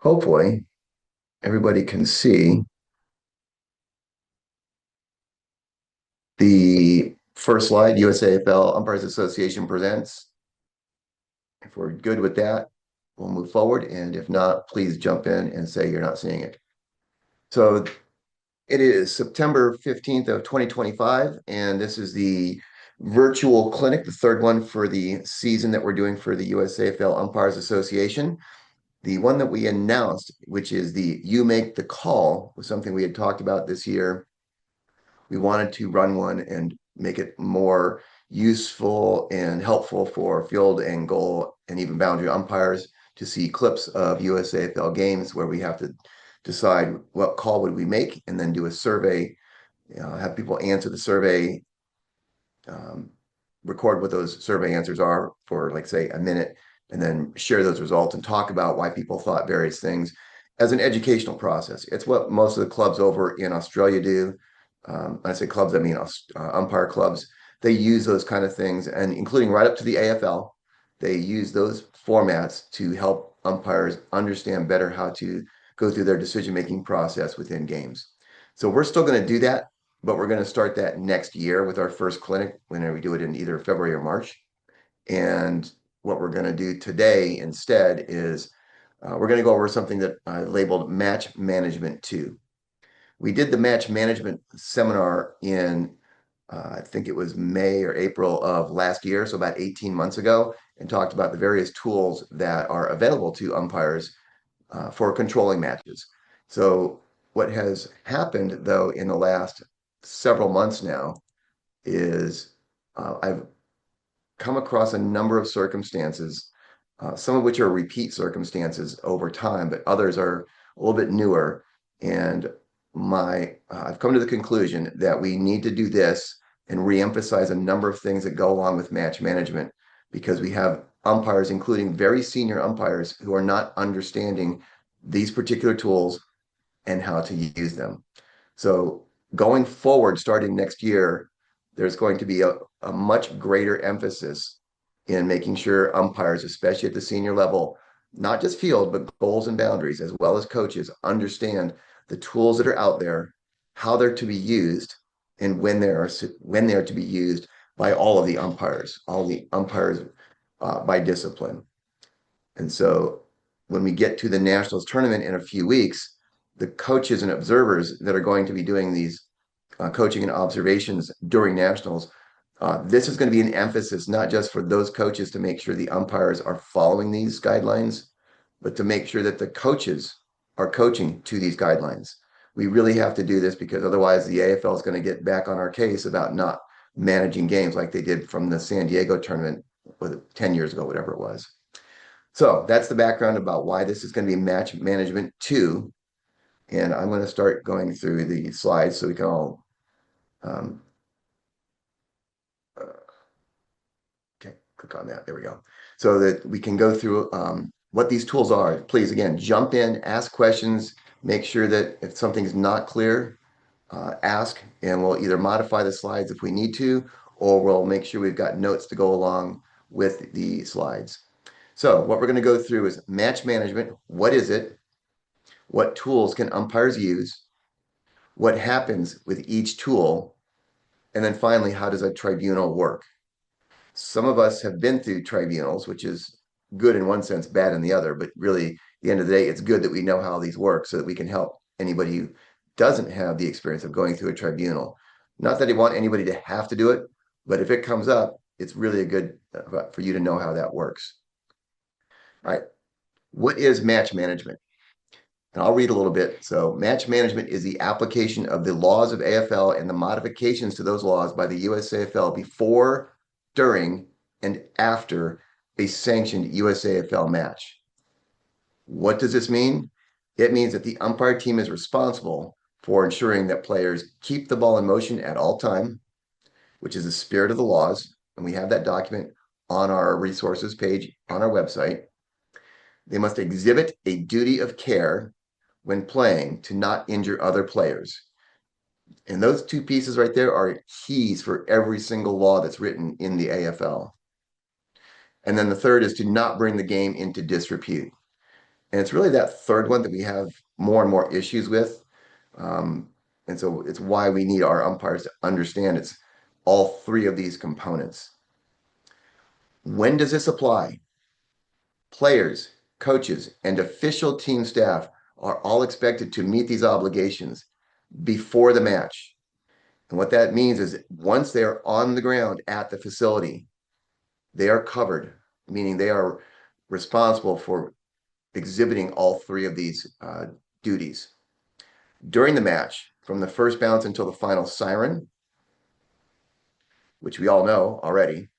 Hopefully, everybody can see the first slide, USAFL Umpires Association presents. If we're good with that, we'll move forward. And if not, please jump in and say you're not seeing it. So it is September 15th of 2025, and this is the virtual clinic, the third one for the season that we're doing for the USAFL Umpires Association. The one that we announced, which is the You Make the Call, was something we had talked about this year. We wanted to run one and make it more useful and helpful for field and goal and even boundary umpires to see clips of USAFL games where we have to decide what call would we make and then do a survey, have people answer the survey, um, record what those survey answers are for, like, say, a minute, and then share those results and talk about why people thought various things as an educational process. It's what most of the clubs over in Australia do. When I say clubs, I mean umpire clubs. They use those kind of things, and including right up to the AFL, they use those formats to help umpires understand better how to go through their decision-making process within games. So we're still going to do that, but we're going to start that next year with our first clinic whenever we do it in either February or March. And what we're going to do today instead is we're going to go over something that I labeled Match Management 2. We did the Match Management seminar in, I think it was May or April of last year, so about 18 months ago, and talked about the various tools that are available to umpires for controlling matches. So what has happened, though, in the last several months now is I've come across a number of circumstances, some of which are repeat circumstances over time, but others are a little bit newer. And I've come to the conclusion that we need to do this and reemphasize a number of things that go along with match management because we have umpires, including very senior umpires, who are not understanding these particular tools and how to use them. So going forward, starting next year, there's going to be a much greater emphasis in making sure umpires, especially at the senior level, not just field, but goals and boundaries, as well as coaches, understand the tools that are out there, how they're to be used, and when they're to be used by all the umpires by discipline. And so when we get to the Nationals tournament in a few weeks, the coaches and observers that are going to be doing these coaching and observations during Nationals, this is going to be an emphasis not just for those coaches to make sure the umpires are following these guidelines, but to make sure that the coaches are coaching to these guidelines. We really have to do this because otherwise the AFL is going to get back on our case about not managing games like they did from the San Diego tournament 10 years ago, whatever it was. So that's the background about why this is going to be Match Management 2. And I'm going to start going through the slides so we can all, um, okay, click on that. There we go. So that we can go through what these tools are. Please, again, jump in, ask questions, make sure that if something is not clear, ask, and we'll either modify the slides if we need to, or we'll make sure we've got notes to go along with the slides. So what we're going to go through is match management. What is it? What tools can umpires use? What happens with each tool? And then finally, how does a tribunal work? Some of us have been through tribunals, which is good in one sense, bad in the other. But really, at the end of the day, it's good that we know how these work so that we can help anybody who doesn't have the experience of going through a tribunal. Not that I want anybody to have to do it, but if it comes up, it's really a good for you to know how that works. All right. What is match management? And I'll read a little bit. So match management is the application of the laws of AFL and the modifications to those laws by the USAFL before, during, and after a sanctioned USAFL match. What does this mean? It means that the umpire team is responsible for ensuring that players keep the ball in motion at all time, which is the spirit of the laws. And we have that document on our resources page on our website. They must exhibit a duty of care when playing to not injure other players. And those two pieces right there are keys for every single law that's written in the AFL. And then the third is to not bring the game into disrepute. And it's really that third one that we have more and more issues with. Um, and so it's why we need our umpires to understand it's all three of these components. When does this apply? Players, coaches, and official team staff are all expected to meet these obligations before the match. And what that means is once they are on the ground at the facility, they are covered, meaning they are responsible for exhibiting all three of these duties. During the match, from the first bounce until the final siren, which we all know already,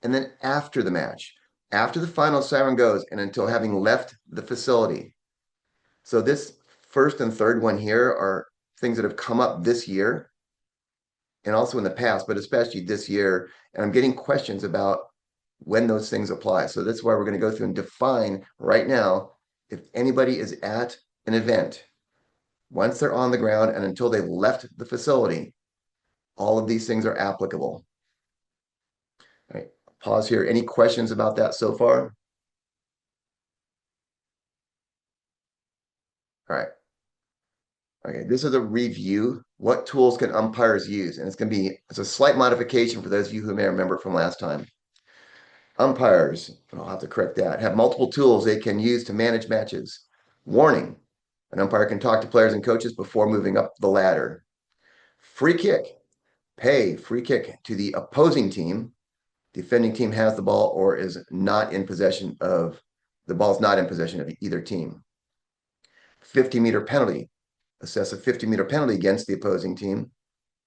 and then after the match, after the final siren goes and until having left the facility. So this first and third one here are things that have come up this year and also in the past, but especially this year. And I'm getting questions about when those things apply. So that's why we're going to go through and define right now if anybody is at an event, once they're on the ground and until they left the facility, all of these things are applicable. All right, pause here. Any questions about that so far? All right. Okay, this is a review. What tools can umpires use? And it's a slight modification for those of you who may remember from last time. Umpires, I'll have to correct that, have multiple tools they can use to manage matches. Warning, an umpire can talk to players and coaches before moving up the ladder. Free kick, pay free kick to the opposing team. Defending team has the ball or is not in possession of the ball's not in possession of either team. 50-meter penalty, assess a 50-meter penalty against the opposing team.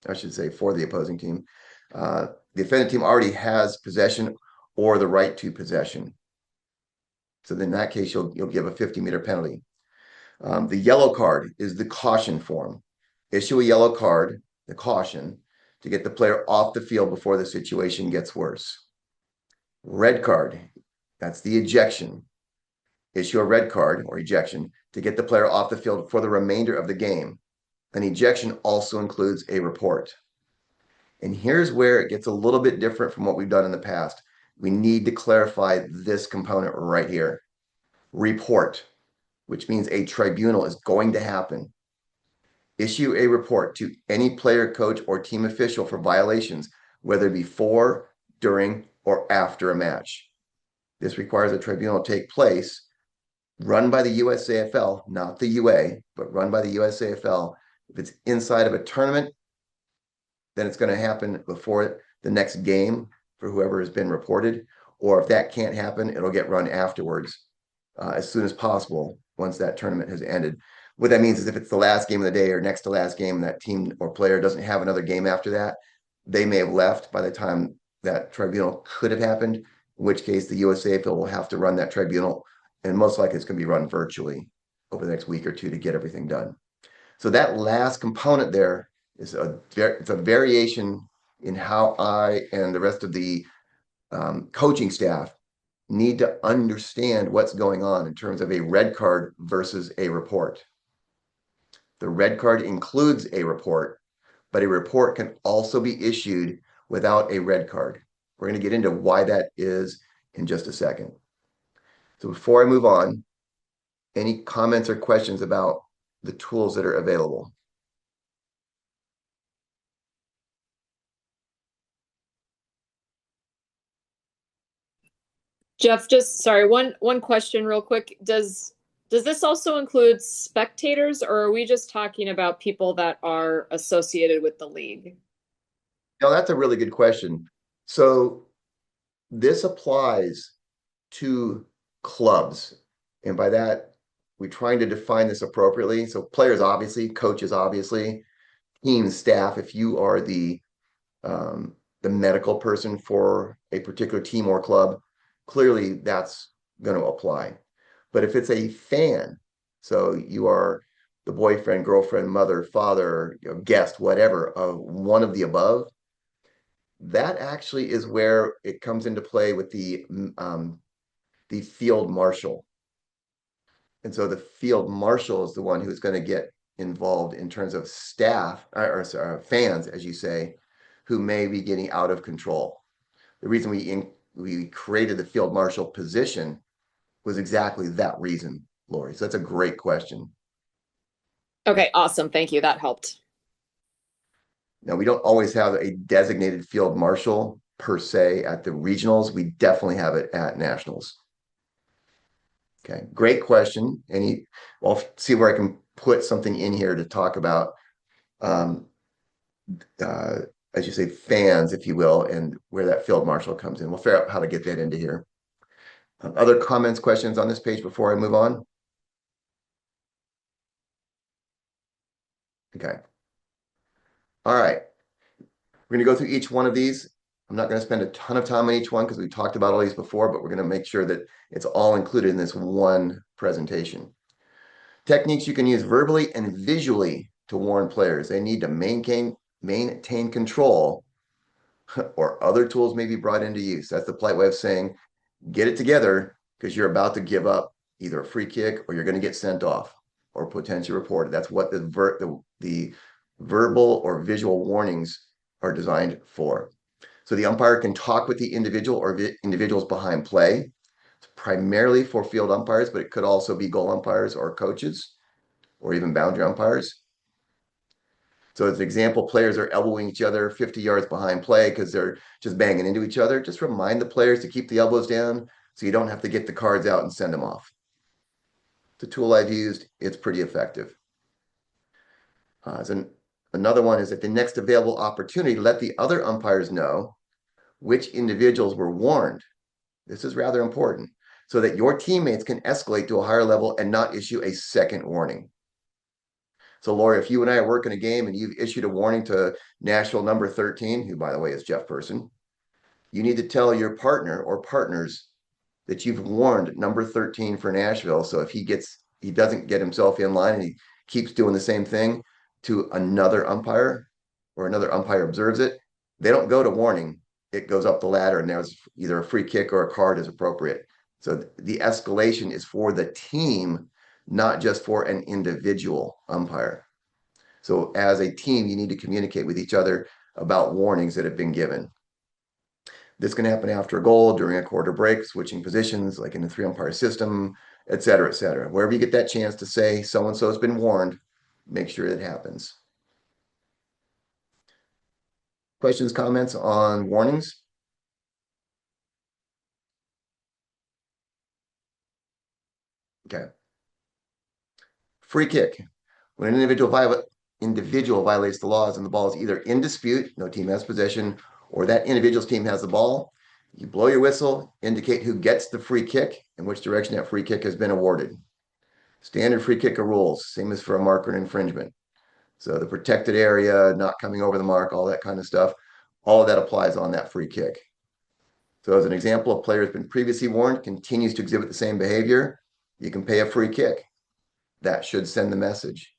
I should say for the opposing team. The offending team already has possession or the right to possession. So then in that case, you'll give a 50-meter penalty. The yellow card is the caution form. Issue a yellow card, the caution, to get the player off the field before the situation gets worse. Red card, that's the ejection. Issue a red card or ejection to get the player off the field for the remainder of the game. An ejection also includes a report. And here's where it gets a little bit different from what we've done in the past. We need to clarify this component right here. Report, which means a tribunal is going to happen. Issue a report to any player, coach, or team official for violations, whether before, during, or after a match. This requires a tribunal to take place, run by the USAFL, not the UA, but run by the USAFL. If it's inside of a tournament, then it's going to happen before the next game for whoever has been reported. Or if that can't happen, it'll get run afterwards as soon as possible once that tournament has ended. What that means is if it's the last game of the day or next to last game, that team or player doesn't have another game after that, they may have left by the time that tribunal could have happened, in which case the USAFL will have to run that tribunal, and most likely it's going to be run virtually over the next week or two to get everything done. So that last component there is it's a variation in how I and the rest of the coaching staff need to understand what's going on in terms of a red card versus a report. The red card includes a report, but a report can also be issued without a red card. We're going to get into why that is in just a second. So before I move on, any comments or questions about the tools that are available? Jeff, just sorry, one question real quick. Does this also include spectators, or are we just talking about people that are associated with the league? Now, that's a really good question. So this applies to clubs. And by that, we're trying to define this appropriately. So players, obviously, coaches, obviously, team staff, if you are the medical person for a particular team or club, clearly that's going to apply. But if it's a fan, so you are the boyfriend, girlfriend, mother, father, guest, whatever, of one of the above, that actually is where it comes into play with the field marshal. And so the field marshal is the one who's going to get involved in terms of staff or fans, as you say, who may be getting out of control. The reason we created the field marshal position was exactly that reason, Lori. So that's a great question. Okay, awesome. Thank you. That helped. Now, we don't always have a designated field marshal per se at the regionals. We definitely have it at nationals. Okay, great question. I'll see where I can put something in here to talk about, um, uh, as you say, fans, if you will, and where that field marshal comes in. We'll figure out how to get that into here. Other comments, questions on this page before I move on? Okay. All right. We're going to go through each one of these. I'm not going to spend a ton of time on each one because we talked about all these before, but we're going to make sure that it's all included in this one presentation. Techniques you can use verbally and visually to warn players. They need to maintain control, or other tools may be brought into use. That's the polite way of saying, get it together because you're about to give up either a free kick or you're going to get sent off or potentially reported. That's what the verbal or visual warnings are designed for. So the umpire can talk with the individual or individuals behind play. It's primarily for field umpires, but it could also be goal umpires or coaches or even boundary umpires. So as an example, players are elbowing each other 50 yards behind play because they're just banging into each other. Just remind the players to keep the elbows down so you don't have to get the cards out and send them off. It's a tool I've used. It's pretty effective. Another one is at the next available opportunity, let the other umpires know which individuals were warned. This is rather important so that your teammates can escalate to a higher level and not issue a second warning. So, Lori, if you and I are working a game and you've issued a warning to Nashville number 13, who, by the way, is Jeff Person, you need to tell your partner or partners that you've warned number 13 for Nashville. So if he doesn't get himself in line and he keeps doing the same thing to another umpire or another umpire observes it, they don't go to warning. It goes up the ladder and there's either a free kick or a card is appropriate. So the escalation is for the team, not just for an individual umpire. So as a team, you need to communicate with each other about warnings that have been given. This can happen after a goal, during a quarter break, switching positions, like in the three umpire system, et cetera, et cetera. Wherever you get that chance to say so-and-so has been warned, make sure it happens. Questions, comments on warnings? Okay. Free kick. When an individual violates the laws and the ball is either in dispute, no team has possession, or that individual's team has the ball, you blow your whistle, indicate who gets the free kick and which direction that free kick has been awarded. Standard free kicker rules, same as for a marker and infringement. So the protected area, not coming over the mark, all that kind of stuff, all of that applies on that free kick. So as an example, a player has been previously warned, continues to exhibit the same behavior, you can pay a free kick. That should send the message.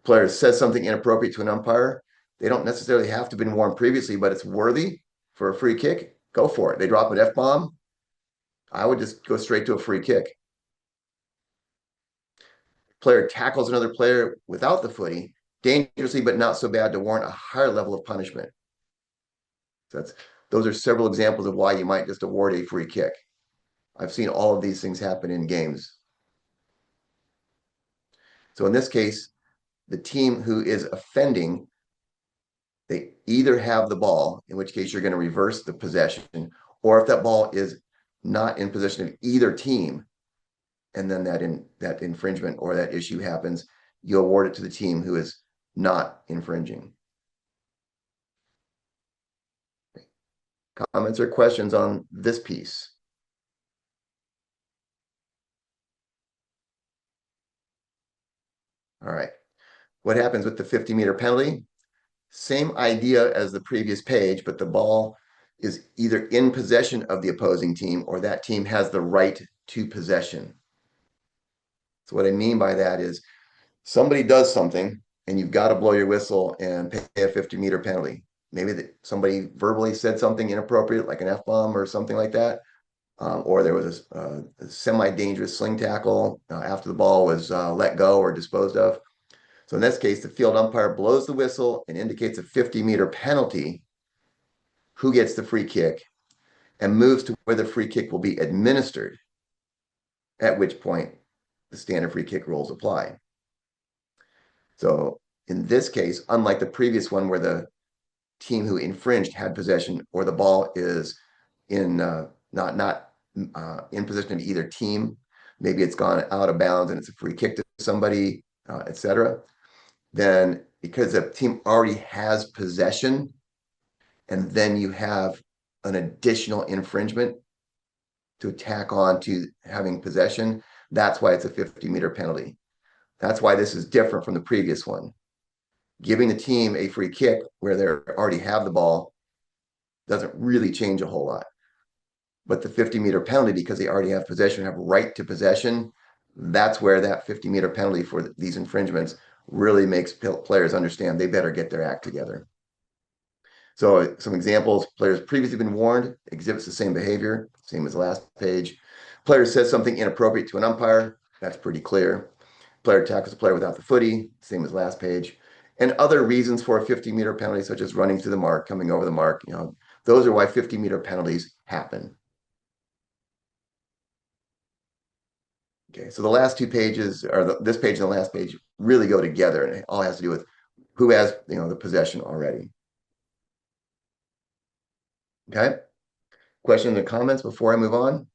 Player says something inappropriate to an umpire, they don't necessarily have to have been warned previously, but it's worthy for a free kick, go for it. They drop an F-bomb, I would just go straight to a free kick. Player tackles another player without the footy, dangerously but not so bad to warrant a higher level of punishment. So those are several examples of why you might just award a free kick. I've seen all of these things happen in games. So in this case, the team who is offending, they either have the ball, in which case you're going to reverse the possession, or if that ball is not in possession of either team, and then that infringement or that issue happens, you award it to the team who is not infringing. Comments or questions on this piece? All right. What happens with the 50-meter penalty? Same idea as the previous page, but the ball is either in possession of the opposing team or that team has the right to possession. So what I mean by that is somebody does something and you've got to blow your whistle and pay a 50-meter penalty. Maybe somebody verbally said something inappropriate, like an F-bomb or something like that. Or there was a semi-dangerous sling tackle after the ball was let go or disposed of. So in this case, the field umpire blows the whistle and indicates a 50-meter penalty, who gets the free kick, and moves to where the free kick will be administered. at which point the standard free kick rules apply. So in this case, unlike the previous one where the team who infringed had possession or the ball is in not in possession of either team, maybe it's gone out of bounds and it's a free kick to somebody, etc. Then because the team already has possession, and then you have an additional infringement to tack on to having possession, that's why it's a 50-meter penalty. That's why this is different from the previous one. Giving the team a free kick where they already have the ball doesn't really change a whole lot. But the 50-meter penalty, because they already have possession, have right to possession, that's where that 50-meter penalty for these infringements really makes players understand they better get their act together. So some examples: players previously been warned, exhibits the same behavior, same as the last page. Player says something inappropriate to an umpire, that's pretty clear. Player tackles a player without the footy, same as last page. And other reasons for a 50-meter penalty, such as running through the mark, coming over the mark, those are why 50-meter penalties happen. Okay, so the last two pages, or this page and the last page, really go together, and it all has to do with who has the possession already. Okay, questions and comments before I move on?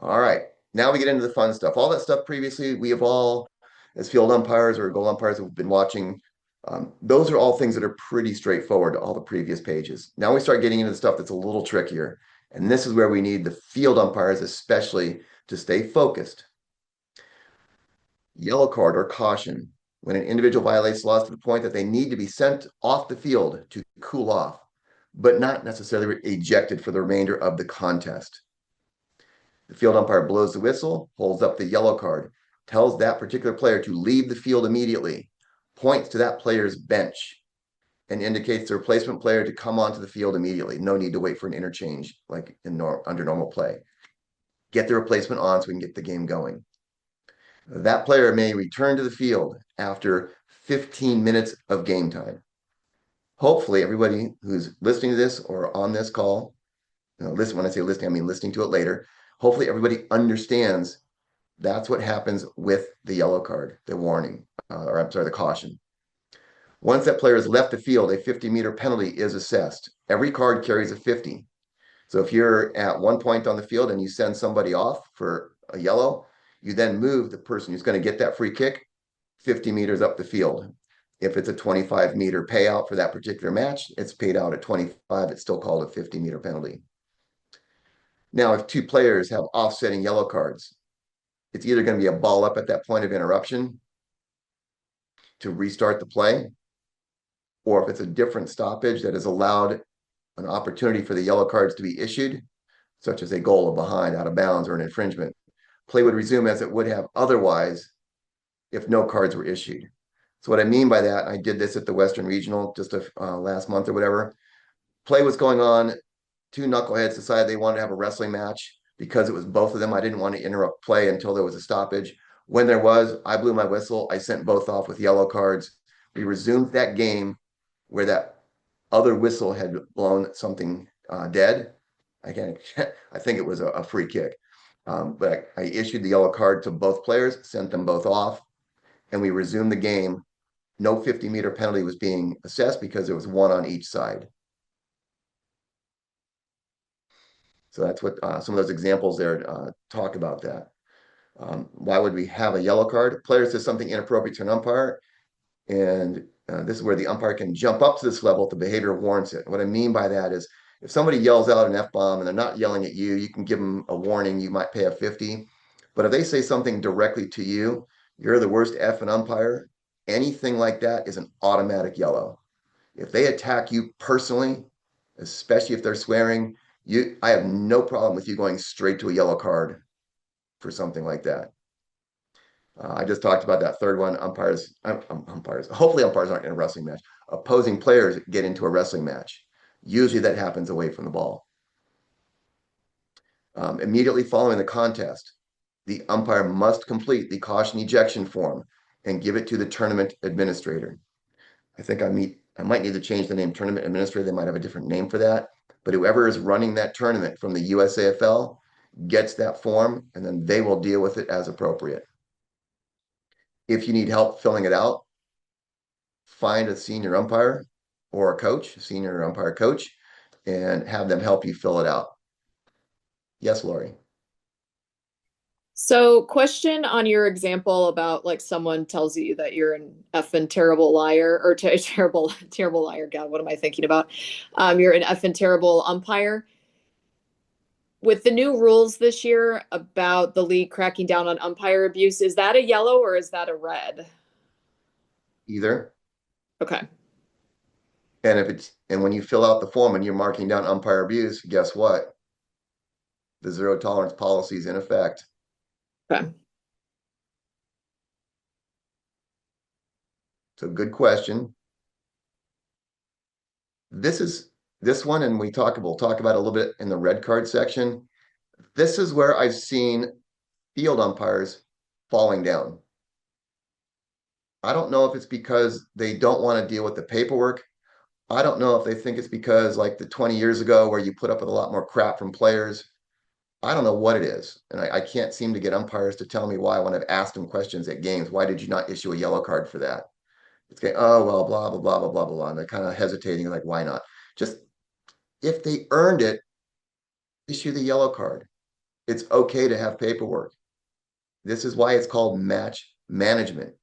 All right, now we get into the fun stuff. All that stuff previously, we have all, as field umpires or goal umpires, have been watching. Those are all things that are pretty straightforward to all the previous pages. Now we start getting into the stuff that's a little trickier. And this is where we need the field umpires, especially, to stay focused. Yellow card or caution, when an individual violates laws to the point that they need to be sent off the field to cool off, but not necessarily ejected for the remainder of the contest. The field umpire blows the whistle, holds up the yellow card, tells that particular player to leave the field immediately, points to that player's bench, and indicates the replacement player to come onto the field immediately. No need to wait for an interchange like under normal play. Get the replacement on so we can get the game going. That player may return to the field after 15 minutes of game time. Hopefully, everybody who's listening to this or on this call, listen, when I say listening, I mean listening to it later. Hopefully, everybody understands that's what happens with the yellow card, the warning, or I'm sorry, the caution. Once that player has left the field, a 50-meter penalty is assessed. Every card carries a 50. So if you're at one point on the field and you send somebody off for a yellow, you then move the person who's going to get that free kick 50 meters up the field. If it's a 25-meter payout for that particular match, it's paid out at 25. It's still called a 50-meter penalty. Now, if two players have offsetting yellow cards, it's either going to be a ball up at that point of interruption to restart the play, or if it's a different stoppage that has allowed an opportunity for the yellow cards to be issued, such as a goal of behind, out of bounds, or an infringement, play would resume as it would have otherwise if no cards were issued. So what I mean by that, I did this at the Western Regional just last month or whatever. Play was going on. Two knuckleheads decided they wanted to have a wrestling match because it was both of them. I didn't want to interrupt play until there was a stoppage. When there was, I blew my whistle. I sent both off with yellow cards. We resumed that game where that other whistle had blown something dead. I think it was a free kick. But I issued the yellow card to both players, sent them both off, and we resumed the game. No 50-meter penalty was being assessed because there was one on each side. So that's what some of those examples there talk about that. Why would we have a yellow card? Player says something inappropriate to an umpire, and this is where the umpire can jump up to this level if the behavior warrants it. What I mean by that is if somebody yells out an F-bomb and they're not yelling at you, you can give them a warning. You might pay a 50. But if they say something directly to you, you're the worst F an umpire, anything like that is an automatic yellow. If they attack you personally, especially if they're swearing, I have no problem with you going straight to a yellow card for something like that. I just talked about that third one. Umpires. Hopefully, umpires aren't in a wrestling match. Opposing players get into a wrestling match. Usually, that happens away from the ball. Immediately following the contest, the umpire must complete the caution ejection form and give it to the tournament administrator. I think I I might need to change the name tournament administrator. They might have a different name for that. But whoever is running that tournament from the USAFL gets that form, and then they will deal with it as appropriate. If you need help filling it out, find a senior umpire or a coach, senior umpire coach, and have them help you fill it out. Yes, Lori. So, question on your example about like someone tells you that you're an effing terrible liar or terrible liar. God, what am I thinking about? You're an effing terrible umpire. With the new rules this year about the league cracking down on umpire abuse, is that a yellow or is that a red? Either. Okay. And when you fill out the form and you're marking down umpire abuse, guess what? The zero tolerance policy is in effect. Okay. So good question. This one, and we'll talk about it a little bit in the red card section. This is where I've seen field umpires falling down. I don't know if it's because they don't want to deal with the paperwork. I don't know if they think it's because like the 20 years ago where you put up with a lot more crap from players. I don't know what it is. And I can't seem to get umpires to tell me why when I've asked them questions at games. Why did you not issue a yellow card for that? It's going, oh, well, blah, blah, blah, blah, blah, blah. And they're kind of hesitating, like, why not? Just if they earned it, issue the yellow card. It's okay to have paperwork. This is why it's called match management.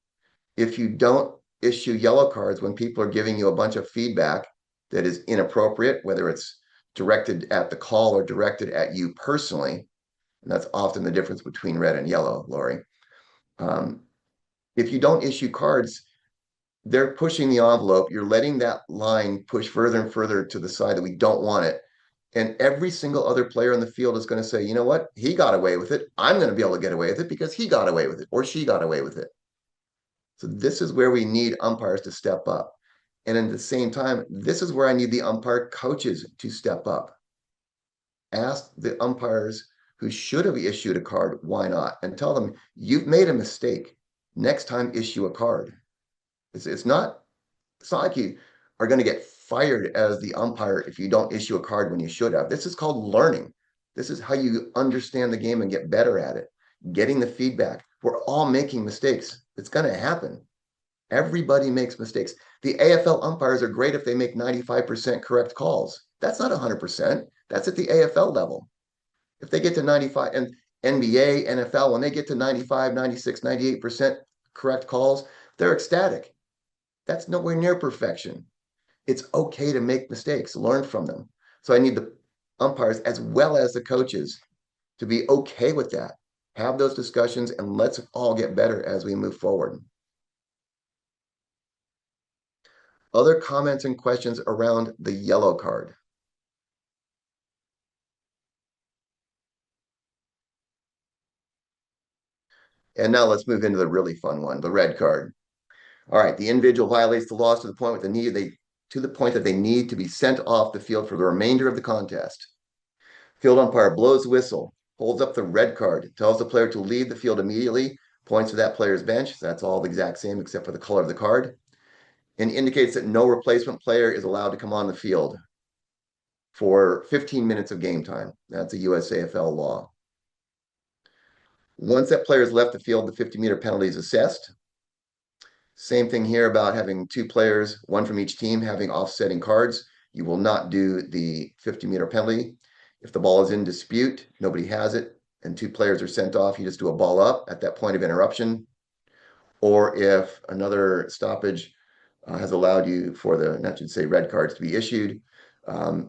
If you don't issue yellow cards when people are giving you a bunch of feedback that is inappropriate, whether it's directed at the call or directed at you personally, and that's often the difference between red and yellow, Lori. Um, if you don't issue cards, they're pushing the envelope. You're letting that line push further and further to the side that we don't want it. And every single other player in the field is going to say, you know what? He got away with it. I'm going to be able to get away with it because he got away with it or she got away with it. So this is where we need umpires to step up. And at the same time, this is where I need the umpire coaches to step up. Ask the umpires who should have issued a card, why not? And tell them, you've made a mistake. Next time, issue a card. It's not like you are going to get fired as the umpire if you don't issue a card when you should have. This is called learning. This is how you understand the game and get better at it. Getting the feedback. We're all making mistakes. It's going to happen. Everybody makes mistakes. The AFL umpires are great if they make 95% correct calls. That's not 100%. That's at the AFL level. If they get to 95 and NBA, NFL, when they get to 95, 96, 98% correct calls, they're ecstatic. That's nowhere near perfection. It's okay to make mistakes, learn from them. So I need the umpires as well as the coaches to be okay with that. Have those discussions and let's all get better as we move forward. Other comments and questions around the yellow card? And now let's move into the really fun one, the red card. All right, the individual violates the laws to the point that they need to be sent off the field for the remainder of the contest. Field umpire blows the whistle, holds up the red card, tells the player to leave the field immediately, points to that player's bench. That's all the exact same except for the color of the card, and indicates that no replacement player is allowed to come on the field for 15 minutes of game time. That's a USAFL law. Once that player has left the field, the 50-meter penalty is assessed. Same thing here about having two players, one from each team, having offsetting cards. You will not do the 50-meter penalty. If the ball is in dispute, nobody has it, and two players are sent off, you just do a ball up at that point of interruption. Or if another stoppage has allowed you for that should say red cards to be issued,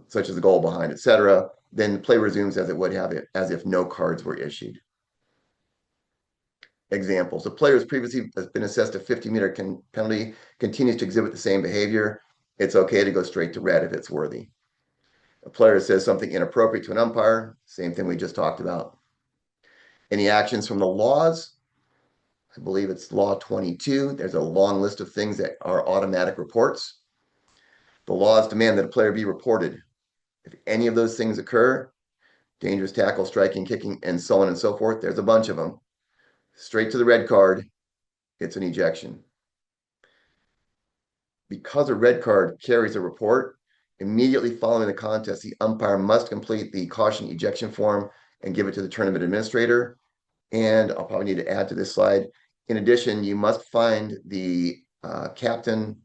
such as the goal behind, etc., then play resumes as it would have it, as if no cards were issued. Examples. A player who's previously has been assessed a 50-meter penalty continues to exhibit the same behavior. It's okay to go straight to red if it's worthy. A player says something inappropriate to an umpire, same thing we just talked about. Any actions from the laws? I believe it's law 22. There's a long list of things that are automatic reports. The laws demand that a player be reported. If any of those things occur, dangerous tackle, striking, kicking, and so on and so forth, there's a bunch of them. Straight to the red card, it's an ejection. because a red card carries a report, immediately following the contest, the umpire must complete the caution ejection form and give it to the tournament administrator. And I'll probably need to add to this slide. In addition, you must find the captain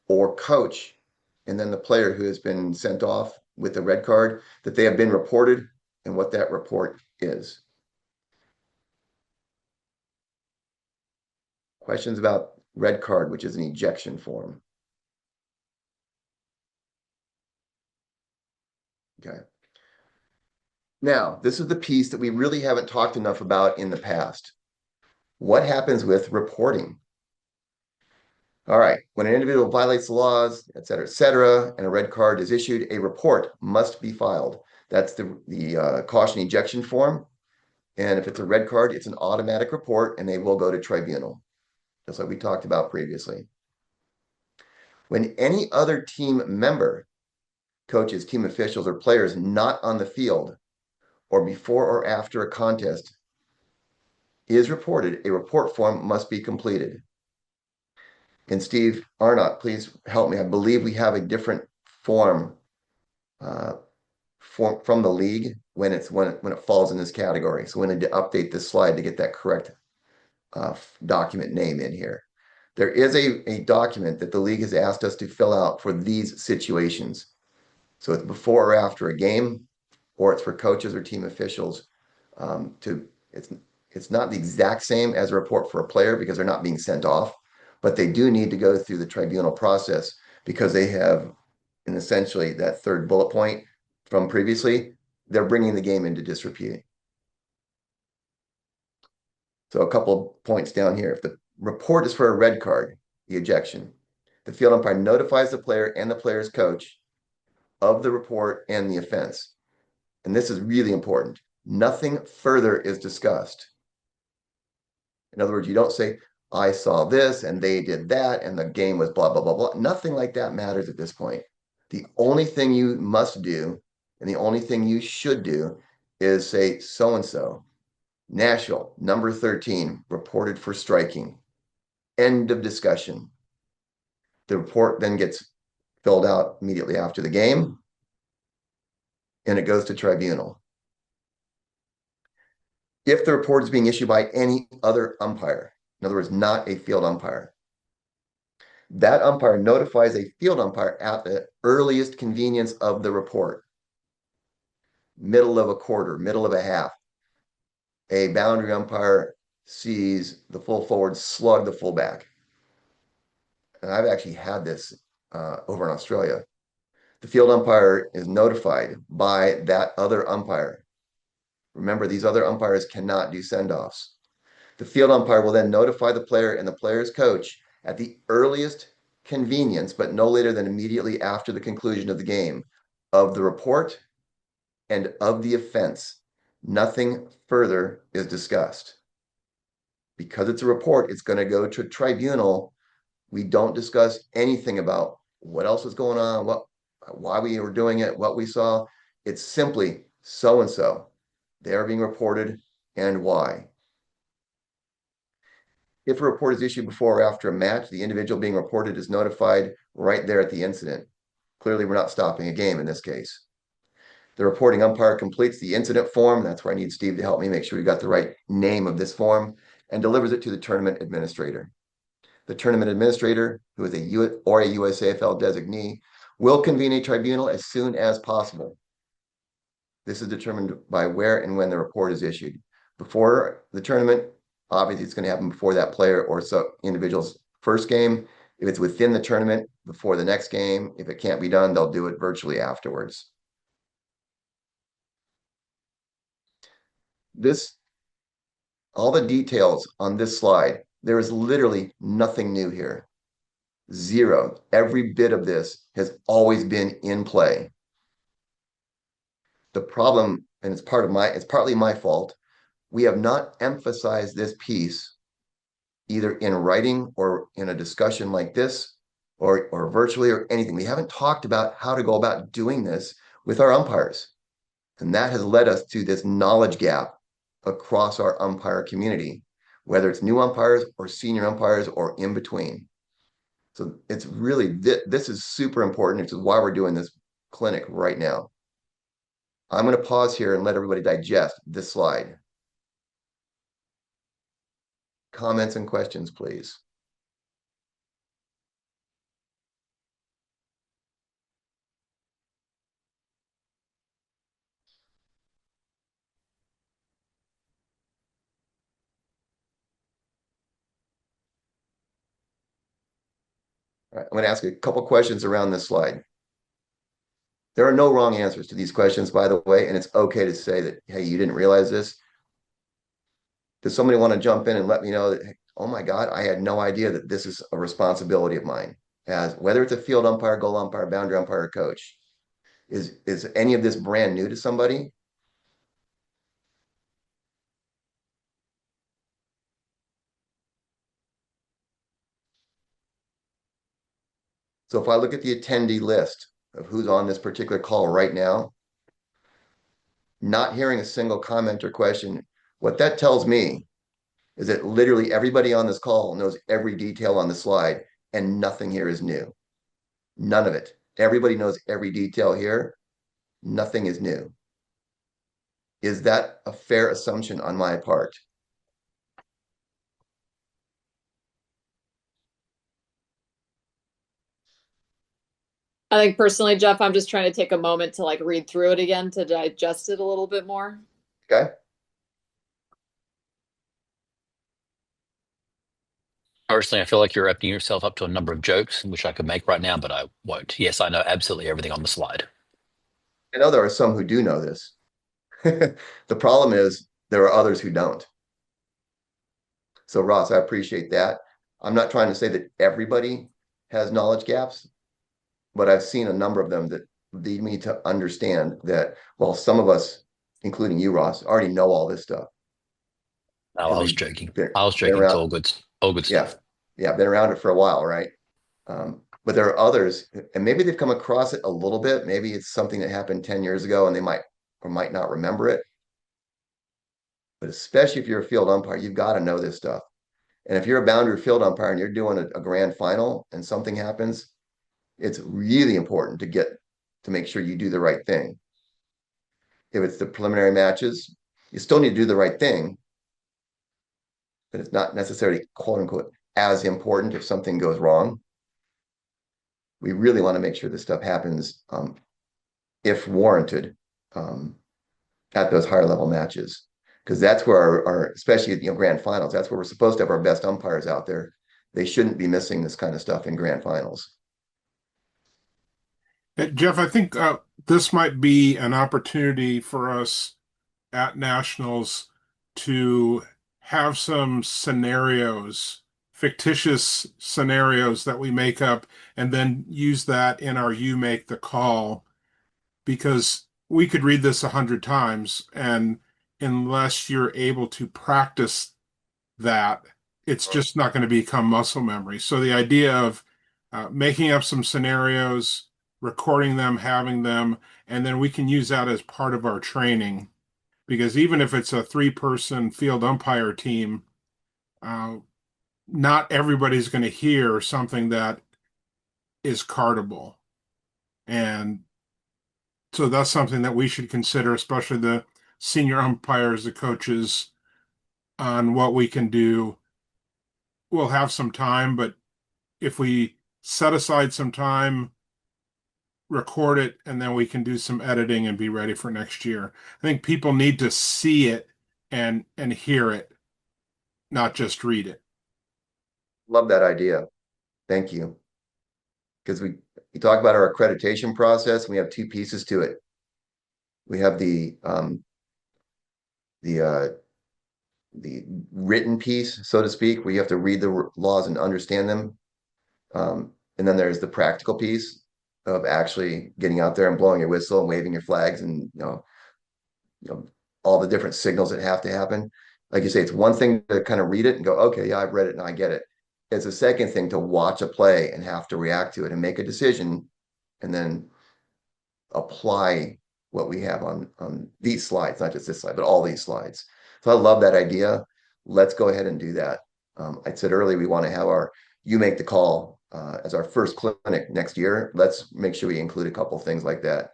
or coach, and then the player who has been sent off with the red card, that they have been reported and what that report is. Questions about red card, which is an ejection form. Okay. Now, this is the piece that we really haven't talked enough about in the past. What happens with reporting? All right, when an individual violates the laws, et cetera, and a red card is issued, a report must be filed. That's the caution ejection form. And if it's a red card, it's an automatic report and they will go to tribunal, just like we talked about previously. When any other team member, coaches, team officials, or players not on the field or before or after a contest is reported, a report form must be completed. And Steve Arnott, please help me. I believe we have a different form from the league when it falls in this category. So we need to update this slide to get that correct document name in here. There is a document that the league has asked us to fill out for these situations. So it's before or after a game, or it's for coaches or team officials. It's not the exact same as a report for a player because they're not being sent off, but they do need to go through the tribunal process because they have, and essentially that third bullet point from previously, they're bringing the game into disrepute. So a couple of points down here. If the report is for a red card, the ejection, the field umpire notifies the player and the player's coach of the report and the offense. And this is really important. Nothing further is discussed. In other words, you don't say, I saw this and they did that and the game was blah, blah, blah, blah. Nothing like that matters at this point. The only thing you must do and the only thing you should do is say so-and-so, Nashville, number 13, reported for striking. End of discussion. The report then gets filled out immediately after the game and it goes to tribunal. If the report is being issued by any other umpire, in other words, not a field umpire, that umpire notifies a field umpire at the earliest convenience of the report. Middle of a quarter, middle of a half. A boundary umpire sees the full forward slug the fullback. And I've actually had this over in Australia. The field umpire is notified by that other umpire. Remember, these other umpires cannot do send-offs. The field umpire will then notify the player and the player's coach at the earliest convenience, but no later than immediately after the conclusion of the game, of the report and of the offense. Nothing further is discussed. Because it's a report, it's going to go to tribunal. We don't discuss anything about what else is going on, why we were doing it, what we saw. It's simply so-and-so. They are being reported and why. If a report is issued before or after a match, the individual being reported is notified right there at the incident. Clearly, we're not stopping a game in this case. The reporting umpire completes the incident form. That's where I need Steve to help me make sure we got the right name of this form and delivers it to the tournament administrator. The tournament administrator, who is a USAFL designee, will convene a tribunal as soon as possible. This is determined by where and when the report is issued. Before the tournament, obviously it's going to happen before that player or individual's first game. If it's within the tournament, before the next game. If it can't be done, they'll do it virtually afterwards. All the details on this slide, there is literally nothing new here. Zero. Every bit of this has always been in play. The problem, and it's partly my fault, we have not emphasized this piece either in writing or in a discussion like this or virtually or anything. We haven't talked about how to go about doing this with our umpires. And that has led us to this knowledge gap across our umpire community, whether it's new umpires or senior umpires or in between. So it's really, this is super important. It's why we're doing this clinic right now. I'm going to pause here and let everybody digest this slide. Comments and questions, please. All right, I'm going to ask a couple questions around this slide. There are no wrong answers to these questions, by the way, and it's okay to say that, hey, you didn't realize this. Does somebody want to jump in and let me know that, oh my God, I had no idea that this is a responsibility of mine, as whether it's a field umpire, goal umpire, boundary umpire, coach. Is any of this brand new to somebody? So if I look at the attendee list of who's on this particular call right now, not hearing a single comment or question, what that tells me is that literally everybody on this call knows every detail on the slide and nothing here is new. None of it. Everybody knows every detail here. Nothing is new. Is that a fair assumption on my part? I think personally, Jeff, I'm just trying to take a moment to like read through it again to digest it a little bit more. Okay. Personally, I feel like you're opening yourself up to a number of jokes, which I could make right now, but I won't. Yes, I know absolutely everything on the slide. I know there are some who do know this. The problem is there are others who don't. So Ross, I appreciate that. I'm not trying to say that everybody has knowledge gaps, but I've seen a number of them that lead me to understand that, well, some of us, including you, Ross, already know all this stuff No, because I was we've joking. been, I was been joking. It's around. all good Yeah. stuff. Yeah. Been around it for a while, right? But there are others, and maybe they've come across it a little bit. Maybe it's something that happened 10 years ago and they might or might not remember it. But especially if you're a field umpire, you've got to know this stuff. And if you're a boundary field umpire and you're doing a grand final and something happens, it's really important to make sure you do the right thing. If it's the preliminary matches, you still need to do the right thing, but it's not necessarily quote unquote as important if something goes wrong. We really want to make sure this stuff happens if warranted um, at those higher level matches, because that's where our especially grand finals, that's where we're supposed to have our best umpires out there. They shouldn't be missing this kind of stuff in grand finals. Jeff, I think this might be an opportunity for us at Nationals to have some scenarios, fictitious scenarios that we make up, and then use that in our You Make the Call, because we could read this 100 times, and unless you're able to practice that, it's just not going to become muscle memory. So the idea of making up some scenarios, recording them, having them, and then we can use that as part of our training. Because even if it's a three-person field umpire team, uh, not everybody's going to hear something that is cardable. And so that's something that we should consider, especially the senior umpires, the coaches, on what we can do. We'll have some time, but if we set aside some time, record it, and then we can do some editing and be ready for next year. I think people need to see it and hear it, not just read it. Love that idea. Thank you. Because we talk about our accreditation process, and we have two pieces to it. We have the the written piece, so to speak, where you have to read the laws and understand them. And then there's the practical piece of actually getting out there and blowing your whistle and waving your flags and all the different signals that have to happen. Like you say, it's one thing to kind of read it and go, okay, yeah, I've read it and I get it. It's a second thing to watch a play and have to react to it and make a decision and then apply what we have on these slides, not just this slide, but all these slides. So I love that idea. Let's go ahead and do that. I said earlier, we want to have our You Make the Call as our first clinic next year, let's make sure we include a couple things like that.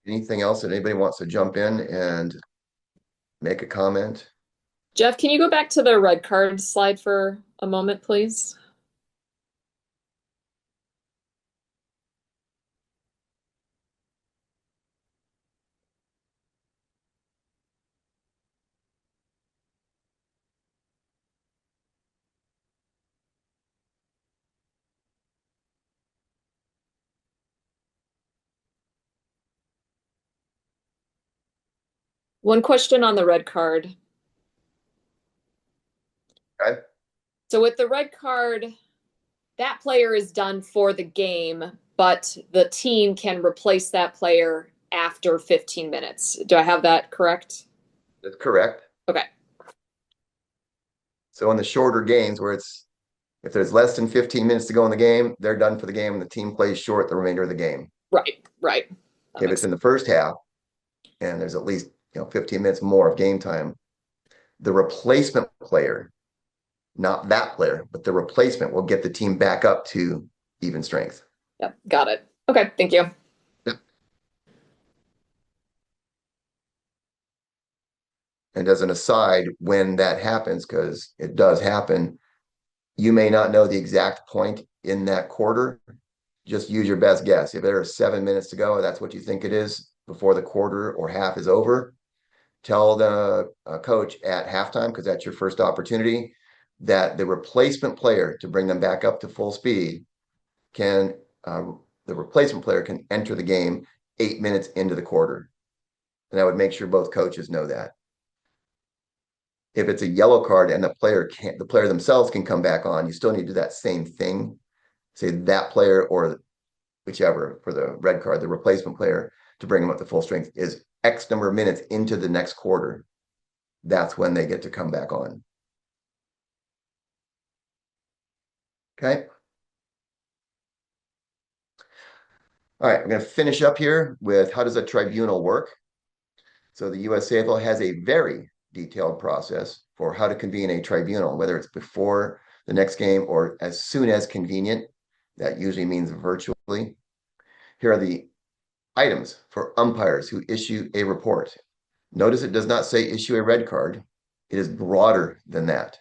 Anything else that anybody wants to jump in and make a comment? Jeff, can you go back to the red card slide for a moment, please? One question on the red card. Okay. So with the red card, that player is done for the game, but the team can replace that player after 15 minutes. Do I have that correct? That's correct. Okay. So in the shorter games where if there's less than 15 minutes to go in the game, they're done for the game and the team plays short the remainder of the game. Right. If it's in the first half and there's at least 15 minutes more of game time, the replacement player, not that player, but the replacement will get the team back up to even strength. Yep, got it. Okay, thank you. Yep. And as an aside, when that happens, because it does happen, you may not know the exact point in that quarter. Just use your best guess. If there are 7 minutes to go, that's what you think it is before the quarter or half is over. Tell the coach at halftime, because that's your first opportunity, that the replacement player to bring them back up to full speed the replacement player can enter the game 8 minutes into the quarter. And I would make sure both coaches know that. If it's a yellow card and the player themselves can come back on, you still need to do that same thing. Say that player or whichever for the red card, the replacement player to bring them up to full strength is X number of minutes into the next quarter. That's when they get to come back on. Okay. All right, I'm going to finish up here with how does a tribunal work? So the USAFL has a very detailed process for how to convene a tribunal, whether it's before the next game or as soon as convenient. That usually means virtually. Here are the items for umpires who issue a report. Notice it does not say issue a red card. It is broader than that.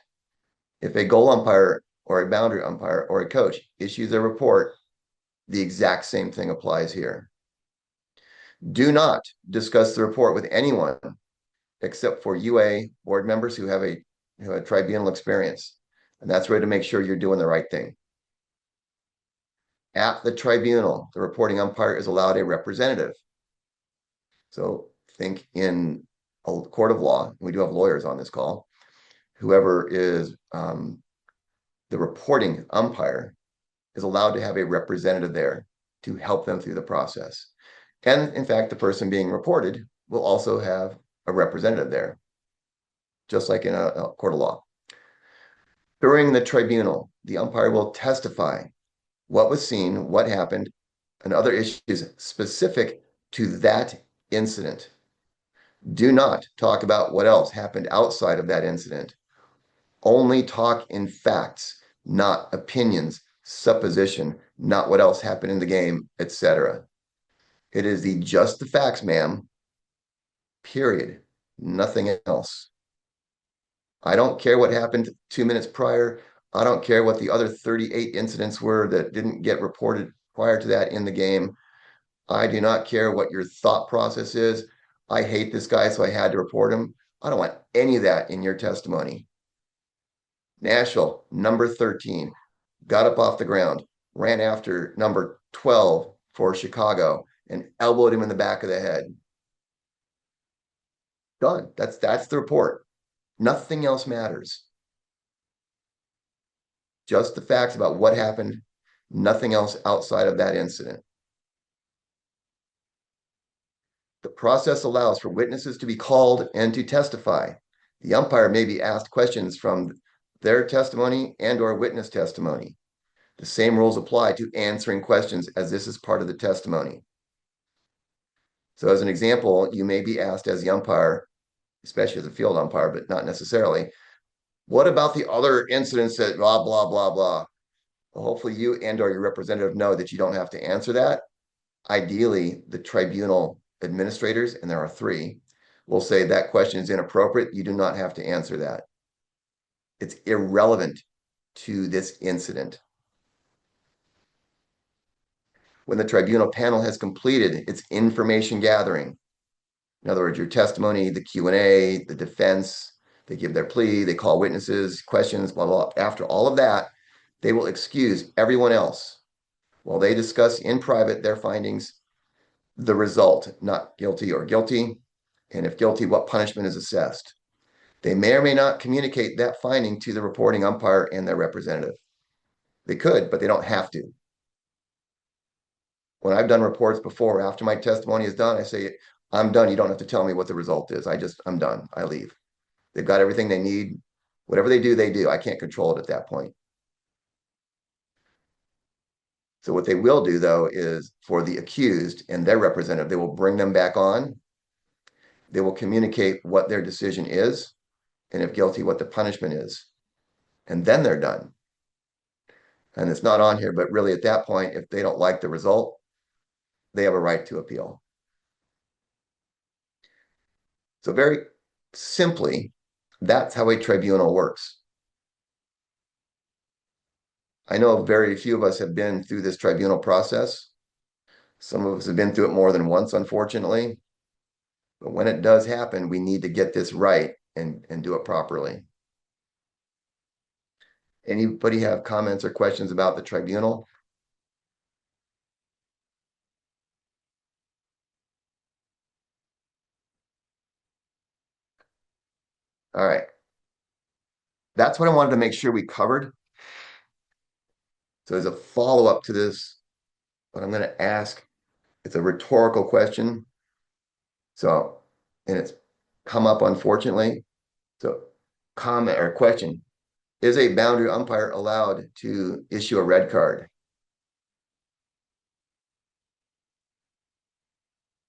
If a goal umpire or a boundary umpire or a coach issues a report, the exact same thing applies here. Do not discuss the report with anyone except for UA board members who have a tribunal experience. And that's ready to make sure you're doing the right thing. At the tribunal, the reporting umpire is allowed a representative. So think in a court of law, we do have lawyers on this call, whoever is the reporting umpire is allowed to have a representative there to help them through the process. And in fact, the person being reported will also have a representative there, just like in a court of law. During the tribunal, the umpire will testify what was seen, what happened, and other issues specific to that incident. Do not talk about what else happened outside of that incident. Only talk in facts, not opinions, supposition, not what else happened in the game, etc. It is just the facts, ma'am. Period. Nothing else. I don't care what happened 2 minutes prior. I don't care what the other 38 incidents were that didn't get reported prior to that in the game. I do not care what your thought process is. I hate this guy, so I had to report him. I don't want any of that in your testimony. Nashville, number 13, got up off the ground, ran after number 12 for Chicago, and elbowed him in the back of the head. Done. That's the report. Nothing else matters. Just the facts about what happened, nothing else outside of that incident. The process allows for witnesses to be called and to testify. The umpire may be asked questions from their testimony and or witness testimony. The same rules apply to answering questions as this is part of the testimony. So as an example, you may be asked as the umpire, especially as a field umpire, but not necessarily, what about the other incidents that blah, blah, blah, blah? Well, hopefully you and or your representative know that you don't have to answer that. Ideally, the tribunal administrators, and there are 3, will say that question is inappropriate. You do not have to answer that. It's irrelevant to this incident. When the tribunal panel has completed its information gathering, in other words, your testimony, the Q&A, the defense, they give their plea, they call witnesses, questions, blah, blah. After all of that, they will excuse everyone else while they discuss in private their findings, the result, not guilty or guilty, and if guilty, what punishment is assessed. They may or may not communicate that finding to the reporting umpire and their representative. They could, but they don't have to. When I've done reports before, after my testimony is done, I say, I'm done. You don't have to tell me what the result is. I'm done. I leave. They've got everything they need. Whatever they do, they do. I can't control it at that point. So what they will do, though, is for the accused and their representative, they will bring them back on. They will communicate what their decision is, and if guilty, what the punishment is. And then they're done. And it's not on here, but really at that point, if they don't like the result, they have a right to appeal. So very simply, that's how a tribunal works. I know very few of us have been through this tribunal process. Some of us have been through it more than once, unfortunately. But when it does happen, we need to get this right and do it properly. Anybody have comments or questions about the tribunal? All right. That's what I wanted to make sure we covered. So as a follow-up to this, what I'm going to ask, it's a rhetorical question. So, and it's come up unfortunately. So comment or question, is a boundary umpire allowed to issue a red card?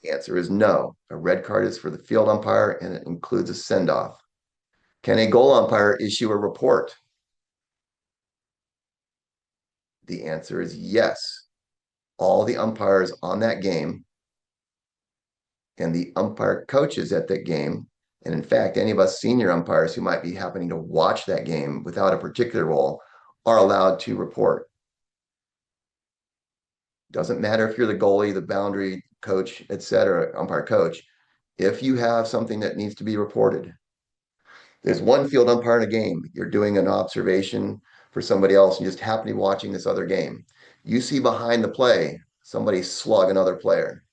The answer is no. A red card is for the field umpire and it includes a send-off. Can a goal umpire issue a report? The answer is yes. All the umpires on that game and the umpire coaches at that game, and in fact, any of us senior umpires who might be happening to watch that game without a particular role are allowed to report. Doesn't matter if you're the goalie, the boundary coach, etc., umpire coach, if you have something that needs to be reported. There's one field umpire in a game. You're doing an observation for somebody else and just happen to be watching this other game. You see behind the play, somebody slug another player.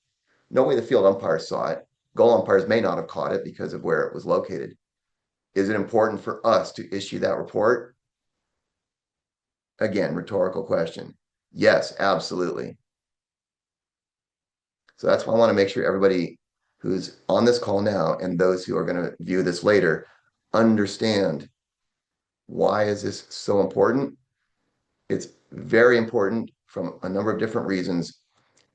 No way the field umpire saw it. Goal umpires may not have caught it because of where it was located. Is it important for us to issue that report? Again, rhetorical question. Yes, absolutely. So that's why I want to make sure everybody who's on this call now and those who are going to view this later understand why is this so important. It's very important from a number of different reasons.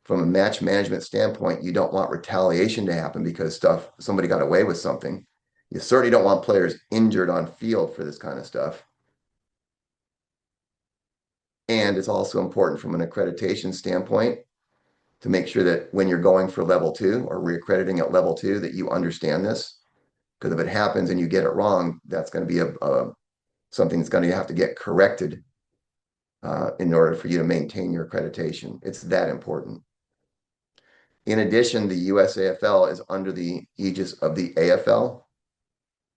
From a match management standpoint, you don't want retaliation to happen because somebody got away with something. You certainly don't want players injured on field for this kind of stuff. And it's also important from an accreditation standpoint to make sure that when you're going for level 2 or reaccrediting at level 2, that you understand this. Because if it happens and you get it wrong, that's going to be something that's going to have to get corrected in order for you to maintain your accreditation. It's that important. In addition, the USAFL is under the aegis of the AFL,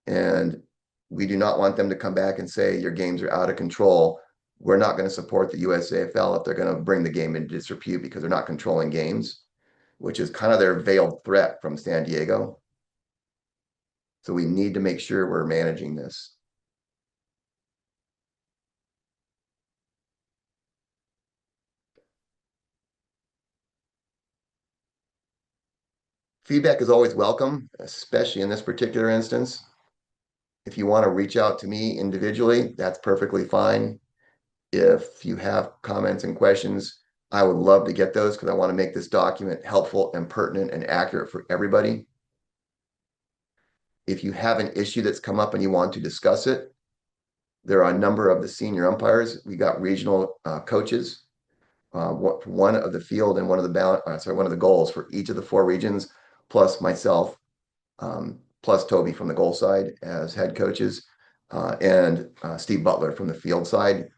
and we do not want them to come back and say your games are out of control. We're not going to support the USAFL if they're going to bring the game into disrepute because they're not controlling games, which is kind of their veiled threat from San Diego. So we need to make sure we're managing this. Feedback is always welcome, especially in this particular instance. If you want to reach out to me individually, that's perfectly fine. If you have comments and questions, I would love to get those because I want to make this document helpful and pertinent and accurate for everybody. If you have an issue that's come up and you want to discuss it, there are a number of the senior umpires. We got regional coaches, one of the field and one of the goals for each of the 4 regions, plus myself, plus Toby from the goal side as head coaches, and Steve Butler from the field side.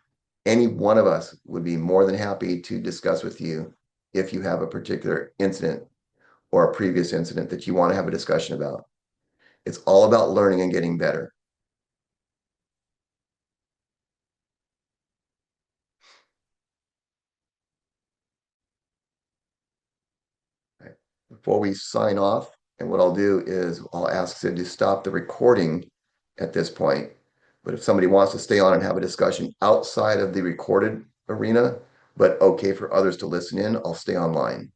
Any one of us would be more than happy to discuss with you if you have a particular incident or a previous incident that you want to have a discussion about. It's all about learning and getting better. Right. Before we sign off, and what I'll do is I'll ask Sid to stop the recording at this point. But if somebody wants to stay on and have a discussion outside of the recorded arena, but okay for others to listen in, I'll stay online.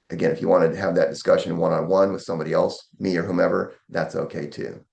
Again, if you wanted to have that discussion one-on-one with somebody else, me or whomever, that's okay too.